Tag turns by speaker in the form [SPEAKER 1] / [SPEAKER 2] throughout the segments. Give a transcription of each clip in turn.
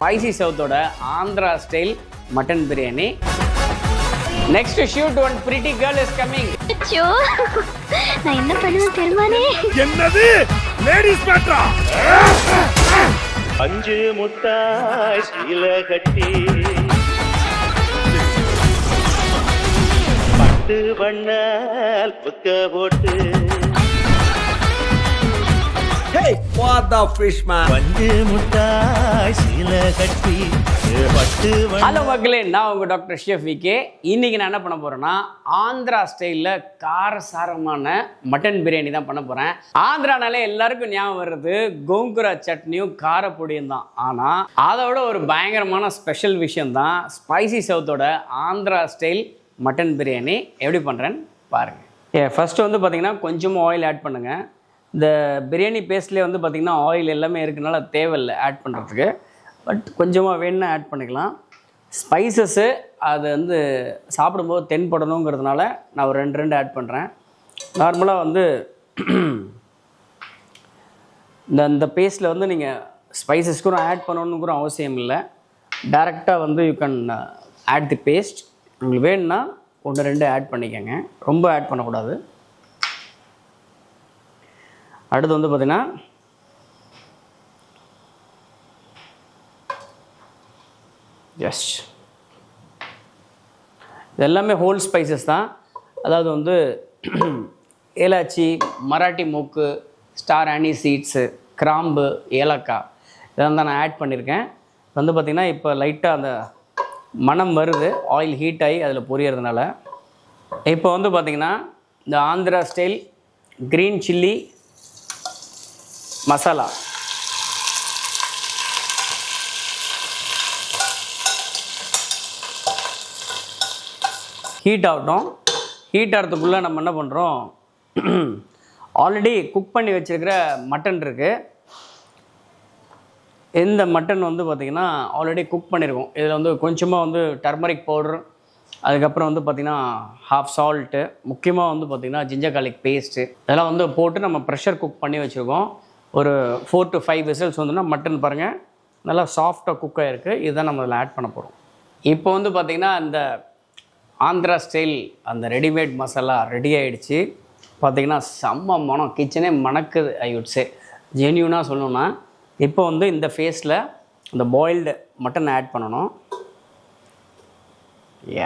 [SPEAKER 1] Spicy சவுத்தோட Andhra style mutton biryani. Next shoot one pretty girl is coming.
[SPEAKER 2] அச்சோ, நான் என்ன பண்ணுவேன் தெரியுமானே?
[SPEAKER 3] என்னது லேடிஸ் மேட்ரா?
[SPEAKER 4] அஞ்சு முட்டாய் சீல கட்டி பட்டு வண்ணால் புக்க போட்டு
[SPEAKER 3] Hey, what the fish man?
[SPEAKER 4] பஞ்சு முட்டாய் சீல கட்டி பட்டு
[SPEAKER 1] ஹலோ மக்களே, நான் உங்கள் டாக்டர் ஷெஃப் விகே. இன்றைக்கி நான் என்ன பண்ண போகிறேன்னா ஆந்திரா ஸ்டைலில் காரசாரமான மட்டன் பிரியாணி தான் பண்ண போகிறேன். ஆந்திரானாலே எல்லாருக்கும் ஞாபகம் வர்றது கோங்குரா சட்னியும் காரப்பொடியும் தான். ஆனால் அதோட ஒரு பயங்கரமான ஸ்பெஷல் விஷயந்தான் ஸ்பைசி சவுத்தோட ஆந்திரா ஸ்டைல் மட்டன் பிரியாணி. எப்படி பண்ணுறேன்னு பாருங்கள். ஃபஸ்ட்டு வந்து பார்த்திங்கன்னா கொஞ்சமாக ஆயில் ஆட் பண்ணுங்கள். இந்த பிரியாணி பேஸ்ட்லேயே வந்து பார்த்திங்கன்னா ஆயில் எல்லாமே இருக்கனால தேவையில்லை ஆட் பண்ணுறதுக்கு. பட் கொஞ்சமாக வேணும்னா ஆட் பண்ணிக்கலாம். ஸ்பைசஸ்ஸு அது வந்து சாப்பிடும்போது தென்படணுங்கிறதுனால நான் ஒரு ரெண்டு ஆட் பண்ணுறேன். நார்மலாக வந்து இந்த பேஸ்ட்டில் வந்து நீங்கள் ஸ்பைசஸ் கூட ஆட் பண்ணணுங்கிற அவசியம் இல்லை. டைரெக்டாக வந்து you can add the paste. உங்களுக்கு வேணும்னா ஒன்று ரெண்டு ஆட் பண்ணிக்கோங்க, ரொம்ப ஆட் பண்ணக்கூடாது. அடுத்து வந்து பார்த்திங்கன்னா இது எல்லாமே ஹோல் ஸ்பைசஸ் தான். அதாவது வந்து ஏலாச்சி, மராட்டி மூக்கு, ஸ்டார் ஆனி சீட்ஸு, கிராம்பு, ஏலக்காய் இதெல்லாம் தான் நான் ஆட் பண்ணியிருக்கேன். வந்து பார்த்திங்கன்னா இப்போ லைட்டாக அந்த மணம் வருது, ஆயில் ஹீட் ஆகி அதில் பொரியறதுனால. இப்போ வந்து பார்த்திங்கன்னா இந்த Andhra style green chilli masala heat ஆகட்டும். ஹீட் ஆகிறதுக்குள்ளே நம்ம என்ன பண்ணுறோம், ஆல்ரெடி குக் பண்ணி வச்சுருக்கிற மட்டன் இருக்குது. இந்த மட்டன் வந்து பார்த்திங்கன்னா ஆல்ரெடி குக் பண்ணியிருக்கோம். இதில் வந்து கொஞ்சமாக வந்து டர்மரிக் பவுடர், அதுக்கப்புறம் வந்து பார்த்திங்கன்னா ஹாஃப் சால்ட்டு, முக்கியமாக வந்து பார்த்திங்கன்னா ஜிஞ்சர் கார்லிக் பேஸ்ட்டு இதெல்லாம் வந்து போட்டு நம்ம ப்ரெஷர் குக் பண்ணி வச்சுருக்கோம். ஒரு 4 to 5 விசில்ஸ் வந்துன்னா மட்டன் பாருங்கள் நல்லா சாஃப்டாக குக் ஆகிருக்கு. இதுதான் நம்ம அதில் ஆட் பண்ண போகிறோம். இப்போ வந்து பார்த்திங்கன்னா அந்த ஆந்திரா ஸ்டைல் அந்த ரெடிமேட் மசாலா ரெடி ஆகிடுச்சு. பார்த்திங்கன்னா செம்ம மனம், கிச்சனே மணக்குது. ஐ வுட் சே ஜென்யூனாக சொல்லணுன்னா இப்போ வந்து இந்த ஃபேஸில் இந்த பாயில்டு மட்டன் ஆட் பண்ணணும்.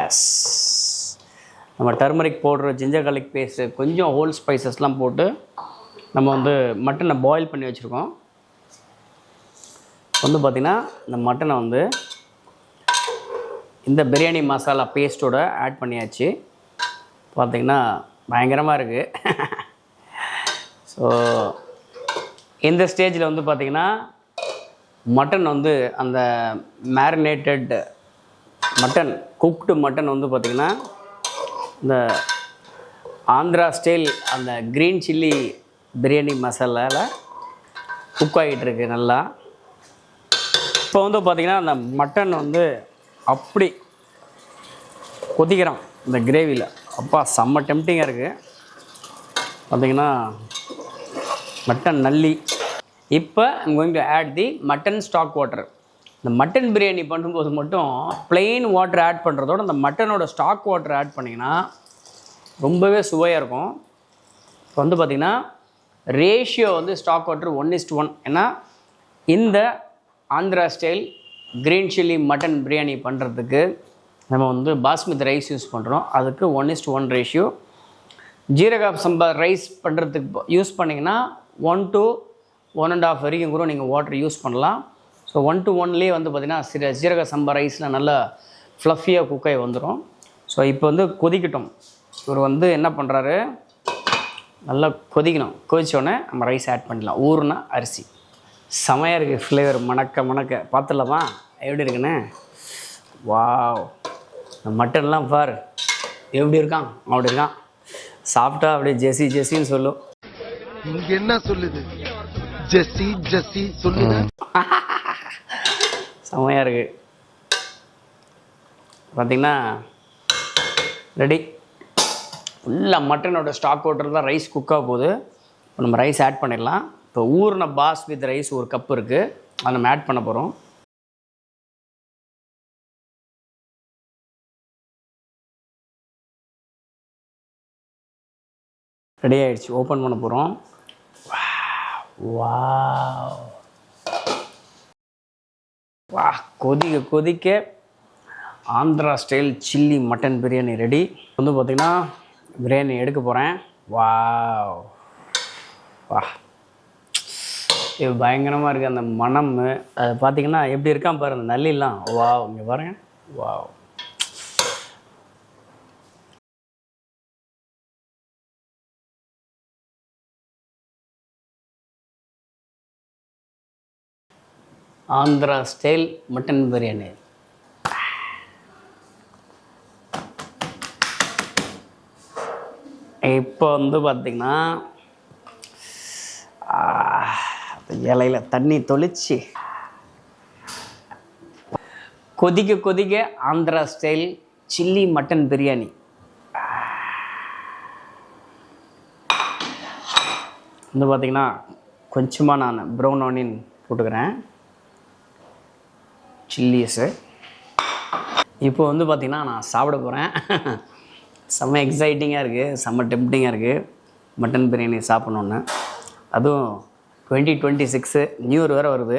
[SPEAKER 1] எஸ், நம்ம turmeric powder, ginger garlic paste, கொஞ்சம் ஹோல் ஸ்பைசஸ்லாம் போட்டு நம்ம வந்து மட்டனை பாயில் பண்ணி வச்சுருக்கோம். வந்து பார்த்திங்கன்னா இந்த மட்டனை வந்து இந்த பிரியாணி மசாலா பேஸ்ட்டோட ஆட் பண்ணியாச்சு. பார்த்திங்கன்னா பயங்கரமாக இருக்குது. ஸோ இந்த ஸ்டேஜில் வந்து பார்த்திங்கன்னா மட்டன் வந்து அந்த மேரினேட்டட் மட்டன், குக்டு மட்டன் வந்து பார்த்திங்கன்னா இந்த ஆந்திரா ஸ்டைல் அந்த க்ரீன் சில்லி பிரியாணி மசாலாவில் குக் ஆகிட்டுருக்கு நல்லா. இப்போ வந்து பார்த்திங்கன்னா அந்த மட்டன் வந்து அப்படி கொதிக்கிறான் இந்த கிரேவியில். அப்பா செம்ம டெம்டிங்காக இருக்குது. பார்த்திங்கன்னா மட்டன் நல்லி. இப்போ I'm going to add the mutton stock water. இந்த மட்டன் பிரியாணி பண்ணும்போது மட்டும் ப்ளெயின் வாட்டர் ஆட் பண்ணுறதோட இந்த மட்டனோட ஸ்டாக் வாட்டர் ஆட் பண்ணிங்கன்னா ரொம்பவே சுவையாக இருக்கும். இப்போ வந்து பார்த்திங்கன்னா ரேஷியோ வந்து ஸ்டாக் வாட்டர் 1:1. ஏன்னா இந்த Andhra style green chilli mutton biryani பண்ணுறதுக்கு நம்ம வந்து பாஸ்மதி ரைஸ் யூஸ் பண்ணுறோம். அதுக்கு 1:1 ரேஷியோ. ஜீரக சம்பா ரைஸ் பண்ணுறதுக்கு யூஸ் பண்ணிங்கன்னா 1 to 1.5 வரைக்கும் கூட நீங்கள் வாட்டர் யூஸ் பண்ணலாம். ஸோ 1 to 1 வந்து பார்த்திங்கன்னா ஜீரக சம்பா ரைஸில் நல்லா ஃப்ளஃபியாக குக்காகி வந்துடும். ஸோ இப்போ வந்து கொதிக்கட்டும். இவர் வந்து என்ன பண்ணுறாரு, நல்லா கொதிக்கணும். கொதிச்சோடனே நம்ம ரைஸ் ஆட் பண்ணிடலாம். ஊறுனா அரிசி. செமையாக இருக்குது ஃப்ளேவர், மணக்க பார்த்துடலாமா எப்படி இருக்குன்னு. வாவ், மட்டன்லாம் பார் எப்படி இருக்கான், அப்படி இருக்கான். சாப்பிட்டா அப்படியே ஜெஸ்ஸின்னு சொல்லும்.
[SPEAKER 3] இங்க என்ன சொல்லுது, ஜெஸ்ஸி சொல்லுங்க.
[SPEAKER 1] செமையாக இருக்குது. பார்த்திங்கன்னா ரெடி. ஃபுல்லாக மட்டனோட ஸ்டாக் வாட்டர் தான் ரைஸ் குக்காக போகுது. இப்போ நம்ம ரைஸ் ஆட் பண்ணிடலாம். இப்போ ஊறின பாஸ்மதி ரைஸ் 1 கப் இருக்குது, அதை நம்ம ஆட் பண்ண போகிறோம். ரெடி ஆகிடுச்சு. ஓப்பன் பண்ண போகிறோம். வா கொதிக்க Andhra style chilli mutton biryani ready. வந்து பார்த்திங்கன்னா பிரியாணி எடுக்க போகிறேன். வா இது பயங்கரமாக இருக்குது அந்த மணம். அது பார்த்திங்கன்னா எப்படி இருக்கான் பாரு அந்த நல்லிலாம். வா இங்கே பாருங்க. வா ஆந்திரா ஸ்டைல் மட்டன் பிரியாணி. இப்போ வந்து பார்த்திங்கன்னா இலையில் தண்ணி தொளிச்சு கொதிக்க Andhra style chilli mutton biryani. வந்து பார்த்திங்கன்னா கொஞ்சமாக நான் ப்ரௌன் ஆனியன் போட்டுக்கிறேன், சில்லிஸு. இப்போ வந்து பார்த்திங்கன்னா நான் சாப்பிட போகிறேன். செம்ம எக்ஸைட்டிங்காக இருக்குது, செம்ம டெம்ப்டிங்காக இருக்குது மட்டன் பிரியாணி சாப்பிட்ணுன்னு. அதுவும் 2026 நியூ இயர் வேறு வருது.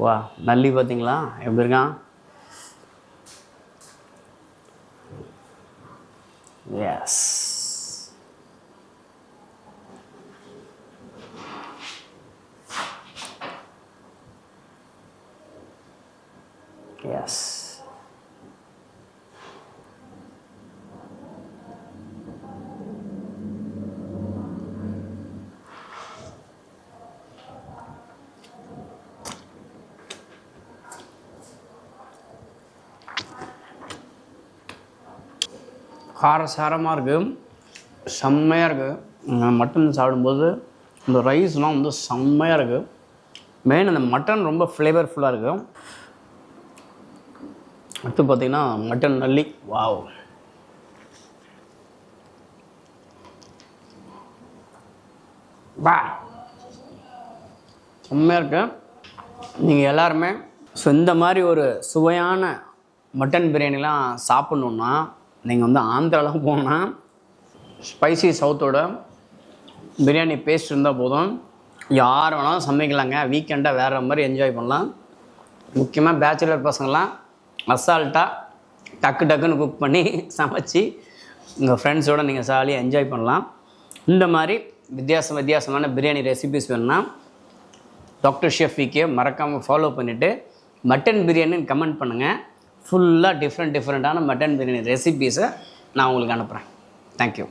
[SPEAKER 1] வா நல்லி பார்த்தீங்களா எப்படி இருக்கான்? எஸ் எஸ் காரசாரமாக இருக்குது, செம்மையாக இருக்குது. மட்டன் சாப்பிடும்போது இந்த ரைஸ்லாம் வந்து செம்மையாக இருக்குது. மெயின் அந்த மட்டன் ரொம்ப ஃப்ளேவர்ஃபுல்லாக இருக்குது. அடுத்து பார்த்திங்கன்னா மட்டன் நல்லி. வாவ் செம்மையாக இருக்கு. நீங்கள் எல்லாருமே இந்த மாதிரி ஒரு சுவையான மட்டன் பிரியாணிலாம் சாப்பிட்ணுன்னா நீங்கள் வந்து ஆந்திராலாம் போனால் ஸ்பைசி சவுத்தோட பிரியாணி பேஸ்ட் இருந்தால் போதும், யார் வேணாலும் சமைக்கலாங்க. வீக்கெண்டாக வேறு மாதிரி என்ஜாய் பண்ணலாம். முக்கியமாக பேச்சுலர் பசங்கள்லாம் அசால்ட்டாக டக்குன்னு குக் பண்ணி சமைச்சி உங்கள் ஃப்ரெண்ட்ஸோடு நீங்கள் ஜாலியாக என்ஜாய் பண்ணலாம். இந்த மாதிரி வித்தியாசமான பிரியாணி ரெசிபிஸ் வேணுன்னா டாக்டர் ஷெஃப் விகே மறக்காமல் ஃபாலோ பண்ணிவிட்டு மட்டன் பிரியாணின்னு கமெண்ட் பண்ணுங்கள். ஃபுல்லாக டிஃப்ரெண்ட்டான மட்டன் பிரியாணி ரெசிபீஸை நான் உங்களுக்கு அனுப்புகிறேன். தேங்க்யூ.